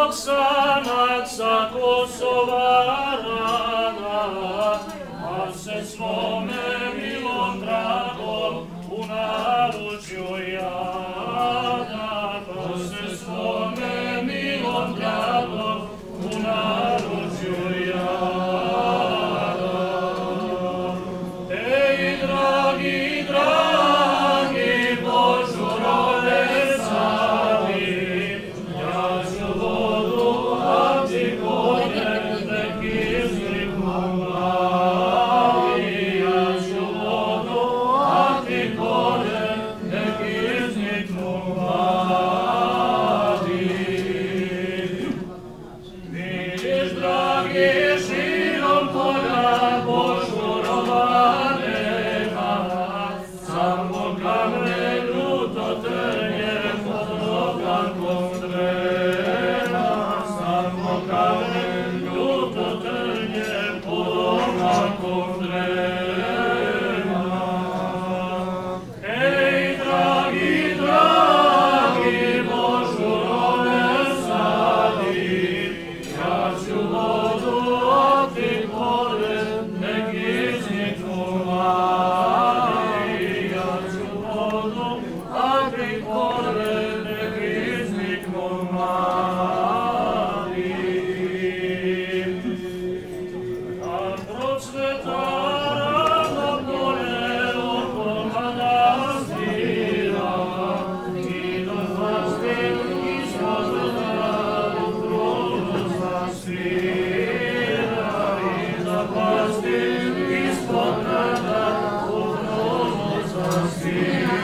Оксана са Косова рана, а се свome milom dragom u naručju jada, pa se svome milom dragom u naručju jada. Ej, dragi, dragi, Božu rode sadi, ja ću vodu, a ti konje, nek izniknu mladi. Ja ću vodu, a ti konje, nek izniknu mladi. Vidiš, dragi, širom polja Božu roba nema, samo kamen ljuto trnje pod ogankom dreva, samo kamen ljuto trnje pod ogankom dreva. Ej, dragi, dragi, Božu rode sadi, ja ću vodu, a ti kore, nek izniknu mladi. Ja ću vodu, a ti kore, nek izniknu mladi. A procvetara na polje oko manastira, i da hlastim ispod vrata u krugu zasvira, i da hlastim ispod vrata u krugu zasvira.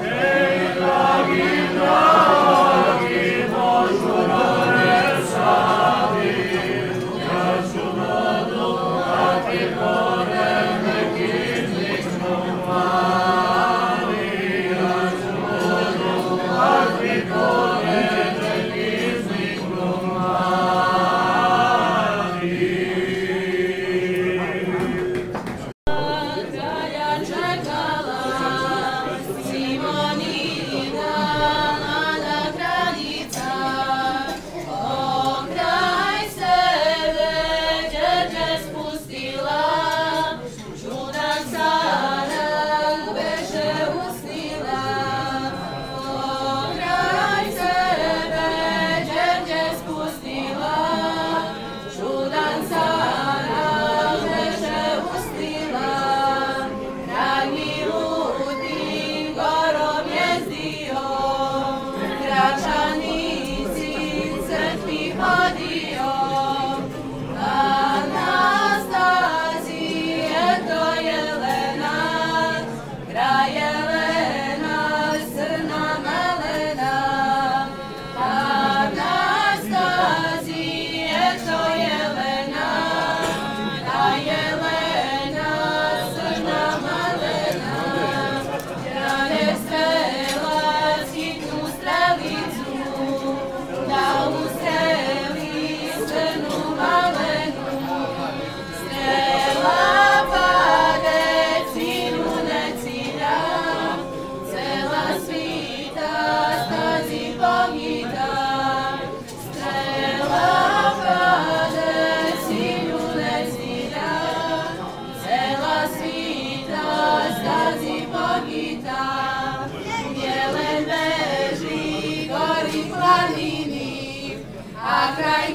Ej, dragi, dragi, Božu rode sadi, ja ću vodu, a ti kore, nek izniknu mladi. Ja ću vodu, a ti kore, nek izniknu mladi. Kralja čekala Simonina, mlada kraljica, pokraj sebe đerđe spustila, čudan cara beše usnila. Pokraj sebe đerđe spustila, čudan cara beše usnila. Kralj Milutin gorom jezdio, gračanici crkvi hodio. Anastazije to Jelena, kralj Jelena, crna melena. Anastazije to Jelena, kralj Jelena, crna melena. Kralje strelac hitnu strelicu, da ustreli crnu malenu. Strela pade, cilju ne cilja, cela svita stazi pogida. Strela pade, cilju ne cilja, cela svita stazi pogida. Jelen beži gori planini, a kraj